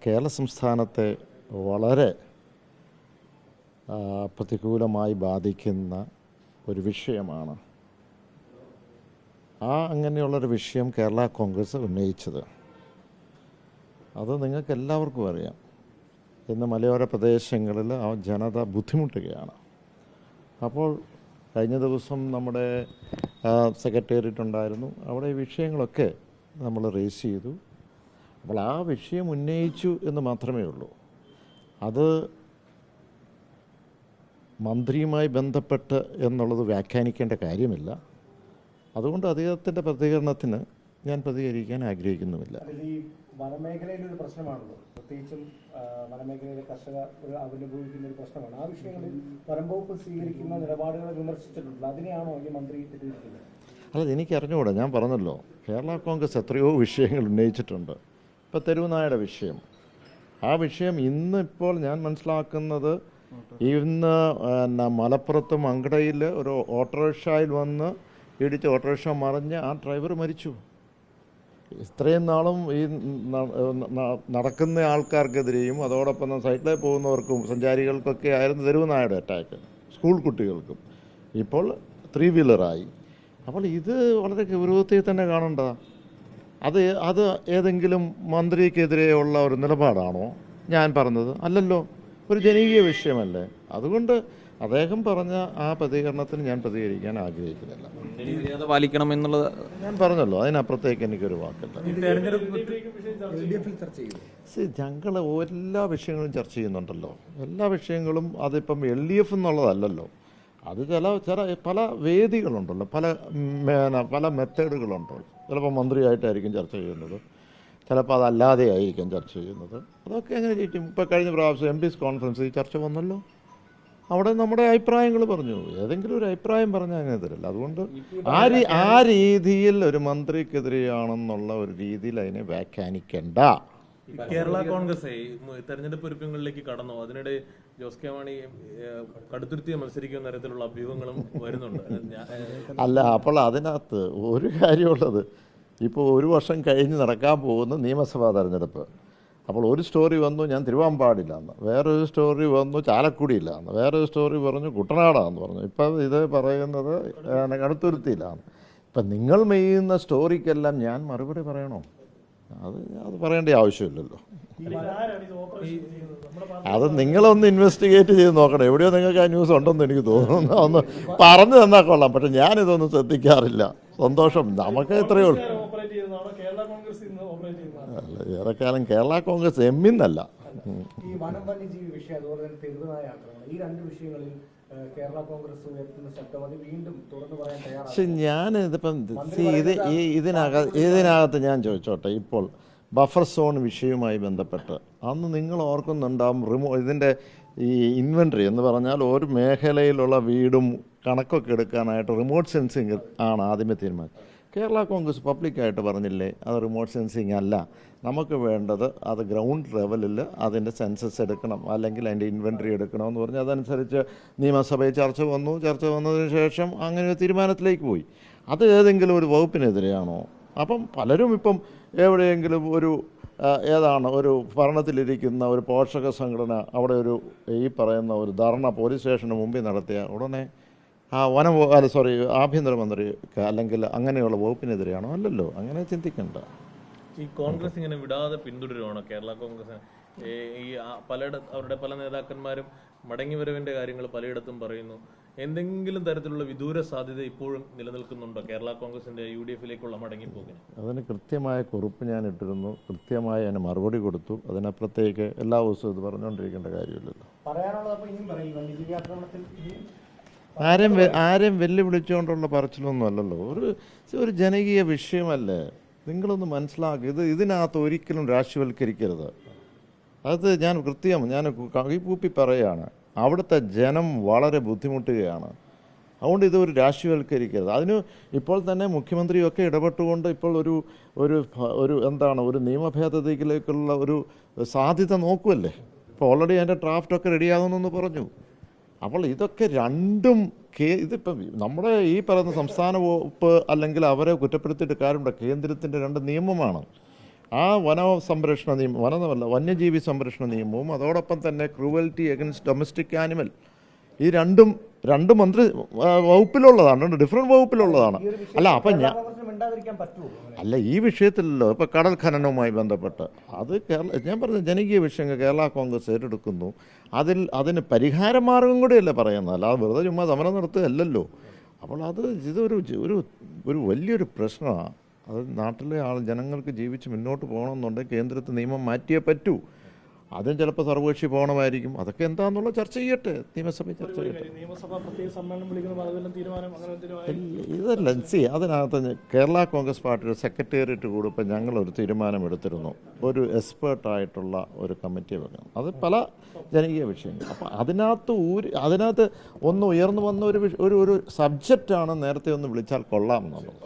കേരള സംസ്ഥാനത്തെ വളരെ പ്രതികൂലമായി ബാധിക്കുന്ന ഒരു വിഷയമാണ്. അങ്ങനെയുള്ളൊരു വിഷയം കേരള കോൺഗ്രസ് ഉന്നയിച്ചത്. അത് നിങ്ങൾക്ക് എല്ലാവർക്കും അറിയാം. ഇന്ന് മലയോര പ്രദേശങ്ങളിൽ ആ ജനത ബുദ്ധിമുട്ടുകയാണ്. അപ്പോൾ കഴിഞ്ഞ ദിവസം നമ്മുടെ സെക്രട്ടേറിയറ്റ് ഉണ്ടായിരുന്നു. അവിടെ ഈ വിഷയങ്ങളൊക്കെ നമ്മൾ റേസ് ചെയ്തു. അപ്പോൾ ആ വിഷയം ഉന്നയിച്ചു എന്ന് മാത്രമേ ഉള്ളൂ. അത് മന്ത്രിയുമായി ബന്ധപ്പെട്ട് എന്നുള്ളത് വ്യാഖ്യാനിക്കേണ്ട കാര്യമില്ല. അതുകൊണ്ട് അദ്ദേഹത്തിൻ്റെ പ്രതികരണത്തിന് ഞാൻ പ്രതികരിക്കാൻ ആഗ്രഹിക്കുന്നുമില്ല. ഈ വനമേഖലയിലൊരു പ്രശ്നമാണല്ലോ, പ്രത്യേകിച്ചും വനമേഖലയിലെ കർഷകർ അനുഭവിക്കുന്ന ഒരു പ്രശ്നമാണ്. ആ വിഷയങ്ങളിൽ വനം വകുപ്പ് സ്വീകരിക്കുന്ന നിലപാടുകളെ വിമർശിച്ചിട്ടുണ്ട്. അതിനെയാണോ ഈ മന്ത്രി തെറ്റിദ്ധരിക്കുന്നത്? അല്ല, എനിക്കറിഞ്ഞുകൂടാ. ഞാൻ പറഞ്ഞല്ലോ, കേരള കോൺഗ്രസ് എത്രയോ വിഷയങ്ങൾ ഉന്നയിച്ചിട്ടുണ്ട്. ഇപ്പോൾ തെരുവുനായുടെ വിഷയം, ആ വിഷയം ഇന്നിപ്പോൾ ഞാൻ മനസ്സിലാക്കുന്നത്, ഇന്ന് മലപ്പുറത്ത് മങ്കടയിൽ ഒരു ഓട്ടോറിക്ഷയിൽ വന്ന് ഇടിച്ച് ഓട്ടോറിക്ഷ മറിഞ്ഞ് ആ ഡ്രൈവർ മരിച്ചു. ഇത്രയും നാളും ഈ നടക്കുന്ന ആൾക്കാർക്കെതിരെയും അതോടൊപ്പം സൈക്കിളിൽ പോകുന്നവർക്കും സഞ്ചാരികൾക്കൊക്കെ ആയിരുന്നു തെരുവുനായുടെ അറ്റാക്ക്, സ്കൂൾ കുട്ടികൾക്കും. ഇപ്പോൾ 3 വീലറായി. അപ്പോൾ ഇത് വളരെ ഗൗരവത്തിൽ തന്നെ കാണേണ്ടതാണ്. അത് ഏതെങ്കിലും മന്ത്രിക്കെതിരെയുള്ള ഒരു നിലപാടാണോ ഞാൻ പറഞ്ഞത്? അല്ലല്ലോ, ഒരു ജനകീയ വിഷയമല്ലേ. അതുകൊണ്ട് അദ്ദേഹം പറഞ്ഞ ആ പ്രതികരണത്തിന് ഞാൻ പ്രതികരിക്കാൻ ആഗ്രഹിക്കുന്നില്ല. പാലിക്കണം എന്നുള്ളത് ഞാൻ പറഞ്ഞല്ലോ, അതിനപ്പുറത്തേക്ക് എനിക്കൊരു വാക്കില്ല. ഞങ്ങൾ എല്ലാ വിഷയങ്ങളും ചർച്ച ചെയ്യുന്നുണ്ടല്ലോ. എല്ലാ വിഷയങ്ങളും അതിപ്പം LDF എന്നുള്ളതല്ലല്ലോ. അത് പല വേദികളുണ്ടല്ലോ, പല മെത്തേഡുകളുണ്ടല്ലോ. ചിലപ്പോൾ മന്ത്രിയായിട്ടായിരിക്കും ചർച്ച ചെയ്യുന്നത്, ചിലപ്പോൾ അതല്ലാതെ ആയിരിക്കും ചർച്ച ചെയ്യുന്നത്. അതൊക്കെ എങ്ങനെ ചെയ്യും? ഇപ്പോൾ കഴിഞ്ഞ പ്രാവശ്യം MPs കോൺഫറൻസിൽ ചർച്ച വന്നല്ലോ. അവിടെ നമ്മുടെ അഭിപ്രായങ്ങൾ പറഞ്ഞു. ഏതെങ്കിലും ഒരു അഭിപ്രായം പറഞ്ഞാൽ അങ്ങനെ തരില്ല. അതുകൊണ്ട് ആ രീതിയിൽ ഒരു മന്ത്രിക്കെതിരെയാണെന്നുള്ള ഒരു രീതിയിൽ അതിനെ വ്യാഖ്യാനിക്കേണ്ട. കേരള കോൺഗ്രസ് തെരഞ്ഞെടുപ്പ് ഒരുക്കങ്ങളിലേക്ക് കടന്നു. അതിനിടെ ജോസ് കെ മാണി കടുത്തുരുത്തി മത്സരിക്കുന്ന തരത്തിലുള്ള അഭ്യൂഹങ്ങളും വരുന്നുണ്ട്. അല്ല, അപ്പോൾ അതിനകത്ത് ഒരു കാര്യമുള്ളത്, ഇപ്പോൾ 1 വർഷം കഴിഞ്ഞ് നടക്കാൻ പോകുന്ന നിയമസഭാ തെരഞ്ഞെടുപ്പ്. അപ്പോൾ ഒരു സ്റ്റോറി വന്നു ഞാൻ തിരുവാമ്പാടില്ലാന്ന്, വേറൊരു സ്റ്റോറി വന്നു ചാലക്കുടിയില്ലാന്ന്, വേറൊരു സ്റ്റോറി പറഞ്ഞു കുട്ടനാടാന്ന് പറഞ്ഞു, ഇപ്പം ഇത് പറയുന്നത് കടുത്തുരുത്തിയിലാണ്. ഇപ്പം നിങ്ങൾ മെയ്യുന്ന സ്റ്റോറിക്കെല്ലാം ഞാൻ മറുപടി പറയണോ? അത് പറയേണ്ട ആവശ്യമില്ലല്ലോ. അത് നിങ്ങളൊന്ന് ഇൻവെസ്റ്റിഗേറ്റ് ചെയ്ത് നോക്കണം. എവിടെയോ നിങ്ങൾക്ക് ആ ന്യൂസ് ഉണ്ടെന്ന് എനിക്ക് തോന്നുന്നു. ഒന്ന് പറഞ്ഞു തന്നാൽ കൊള്ളാം. പക്ഷെ ഞാനിതൊന്നും ശ്രദ്ധിക്കാറില്ല. സന്തോഷം, നമുക്ക് ഇത്രയേ ഉള്ളൂ. അല്ല, ഏറെക്കാലം കേരള കോൺഗ്രസ് എമ്മിന്നല്ല. ഈ വനം വന്യജീവി വിഷയം, അതുപോലെ തന്നെ തെരുവുനായ ആക്രമണം, ഈ 2 വിഷയങ്ങളിൽ കേരള കോൺഗ്രസ് ഉയർത്തുന്ന ശബ്ദം അത് വീണ്ടും തുറന്നു പറയാൻ തയ്യാറാണ്. പക്ഷെ ഞാനിതിപ്പം ഇതിനകത്ത് ഞാൻ ചോദിച്ചോട്ടെ, ഇപ്പോൾ ബഫർ സോൺ വിഷയവുമായി ബന്ധപ്പെട്ട് അന്ന് നിങ്ങൾ ഓർക്കുന്നുണ്ടാവും, ഇതിൻ്റെ ഈ ഇൻവെൻട്രി എന്ന് പറഞ്ഞാൽ ഒരു മേഖലയിലുള്ള വീടും കണക്കൊക്കെ എടുക്കാനായിട്ട് റിമോട്ട് സെൻസിങ് ആണ് ആദ്യമേ തീരുമാനം. കേരള കോൺഗ്രസ് പബ്ലിക്കായിട്ട് പറഞ്ഞില്ലേ, അത് റിമോട്ട് സെൻസിങ് അല്ല, നമുക്ക് വേണ്ടത് അത് ഗ്രൗണ്ട് ലെവലിൽ അതിൻ്റെ സെൻസസ് എടുക്കണം, അല്ലെങ്കിൽ അതിൻ്റെ ഇൻവെൻട്രി എടുക്കണമെന്ന് പറഞ്ഞ് അതനുസരിച്ച് നിയമസഭയിൽ ചർച്ച വന്നതിന് ശേഷം അങ്ങനെ ഒരു തീരുമാനത്തിലേക്ക് പോയി. അത് ഏതെങ്കിലും ഒരു വകുപ്പിനെതിരെയാണോ? അപ്പം പലരും ഇപ്പം എവിടെയെങ്കിലും ഒരു ഭരണത്തിലിരിക്കുന്ന ഒരു പോഷക സംഘടന അവിടെ ഈ പറയുന്ന ഒരു ധർണ പോലീസ് സ്റ്റേഷന് മുമ്പിൽ നടത്തിയ ഉടനെ ആ ആഭ്യന്തരമന്ത്രി അല്ലെങ്കിൽ അങ്ങനെയുള്ള വകുപ്പിനെതിരെയാണോ? അല്ലല്ലോ, അങ്ങനെ ചിന്തിക്കണ്ട. ഈ കോൺഗ്രസ് ഇങ്ങനെ വിടാതെ പിന്തുടരുവാണോ കേരള കോൺഗ്രസ്? ഈ അവരുടെ പല നേതാക്കന്മാരും മടങ്ങിവരവിൻ്റെ കാര്യങ്ങൾ പലയിടത്തും പറയുന്നു. എന്തെങ്കിലും തരത്തിലുള്ള വിദൂര സാധ്യത ഇപ്പോഴും നിലനിൽക്കുന്നുണ്ടോ കേരള കോൺഗ്രസിൻ്റെ UDF-ലേക്കുള്ള മടങ്ങിപ്പോക്കിന്? അതിന് കൃത്യമായ കുറിപ്പ് ഞാൻ ഇട്ടിരുന്നു, കൃത്യമായി അതിന് മറുപടി കൊടുത്തു. അതിനപ്പുറത്തേക്ക് എല്ലാ ദിവസവും ഇത് പറഞ്ഞുകൊണ്ടിരിക്കേണ്ട കാര്യമില്ലല്ലോ. ആരെയും വെല്ലുവിളിച്ചുകൊണ്ടുള്ള പറച്ചിലൊന്നും അല്ലല്ലോ. ഒരു ജനകീയ വിഷയമല്ലേ. നിങ്ങളൊന്ന് മനസ്സിലാക്കി, ഇതിനകത്ത് ഒരിക്കലും രാഷ്ട്രീയവൽക്കരിക്കരുത്. അത് ഞാൻ കൈകൂപ്പി പറയുകയാണ്. അവിടുത്തെ ജനം വളരെ ബുദ്ധിമുട്ടുകയാണ്. അതുകൊണ്ട് ഇതൊരു രാഷ്ട്രീയവൽക്കരിക്കരുത്. അതിന് ഇപ്പോൾ തന്നെ മുഖ്യമന്ത്രിയൊക്കെ ഇടപെട്ടുകൊണ്ട് ഇപ്പോൾ ഒരു നിയമഭേദഗതിയിലേക്കുള്ള ഒരു സാധ്യത നോക്കുമല്ലേ. ഇപ്പോൾ ഓൾറെഡി അതിൻ്റെ ഡ്രാഫ്റ്റൊക്കെ റെഡിയാകുമെന്ന് പറഞ്ഞു. അപ്പോൾ ഇതൊക്കെ രണ്ടും ഇതിപ്പം നമ്മുടെ ഈ പറയുന്ന സംസ്ഥാന വകുപ്പ് അല്ലെങ്കിൽ അവരെ കുറ്റപ്പെടുത്തിയിട്ട് കാര്യമുണ്ട്. കേന്ദ്രത്തിൻ്റെ 2 നിയമമാണ്. ആ സംരക്ഷണ നിയമം, വന്യജീവി സംരക്ഷണ നിയമവും അതോടൊപ്പം തന്നെ ക്രൂവൽറ്റി അഗൻസ്റ്റ് ഡൊമസ്റ്റിക് ആനിമൽ, ഈ രണ്ട് മന്ത്രി വകുപ്പിലുള്ളതാണ്, ഡിഫറെൻറ്റ് വകുപ്പിലുള്ളതാണ്. അല്ല അപ്പം അല്ല ഈ വിഷയത്തിലല്ലോ ഇപ്പോൾ കടൽ ഖനനവുമായി ബന്ധപ്പെട്ട് അത് ഞാൻ പറഞ്ഞ ജനകീയ വിഷയങ്ങൾ കേരള കോൺഗ്രസ് ഏറ്റെടുക്കുന്നു. അതിന് പരിഹാര മാർഗം കൂടിയല്ലേ പറയുന്നത്, അല്ലാതെ വെറുതെ ചുമ്മാ സമരം നടത്തുകയല്ലല്ലോ. അപ്പോൾ ഇതൊരു വലിയൊരു പ്രശ്നമാണ്. അത് നാട്ടിലെ ജനങ്ങൾക്ക് ജീവിച്ച് മുന്നോട്ട് പോകണമെന്നുണ്ടെങ്കിൽ കേന്ദ്രത്തിൽ നിയമം മാറ്റിയേ പറ്റൂ. അതും ചിലപ്പോൾ സർവകക്ഷി പോകണമായിരിക്കും. അതൊക്കെ എന്താണെന്നുള്ള ചർച്ച ചെയ്യട്ടെ, നിയമസഭയിൽ ചർച്ച ചെയ്യട്ടെ. ഇതല്ല അതിനകത്ത് കേരള കോൺഗ്രസ് പാർട്ടിയുടെ സെക്രട്ടേറിയറ്റ് കൂടി ഇപ്പം ഞങ്ങളൊരു തീരുമാനമെടുത്തിരുന്നു, ഒരു എക്സ്പേർട്ടായിട്ടുള്ള ഒരു കമ്മിറ്റി വെക്കണം. അത് പല ജനകീയ വിഷയങ്ങൾ. അപ്പം അതിനകത്ത് ഒന്ന് ഉയർന്നു വന്ന ഒരു സബ്ജക്റ്റാണ് നേരത്തെ ഒന്ന് വിളിച്ചാൽ കൊള്ളാം എന്നുള്ളത്.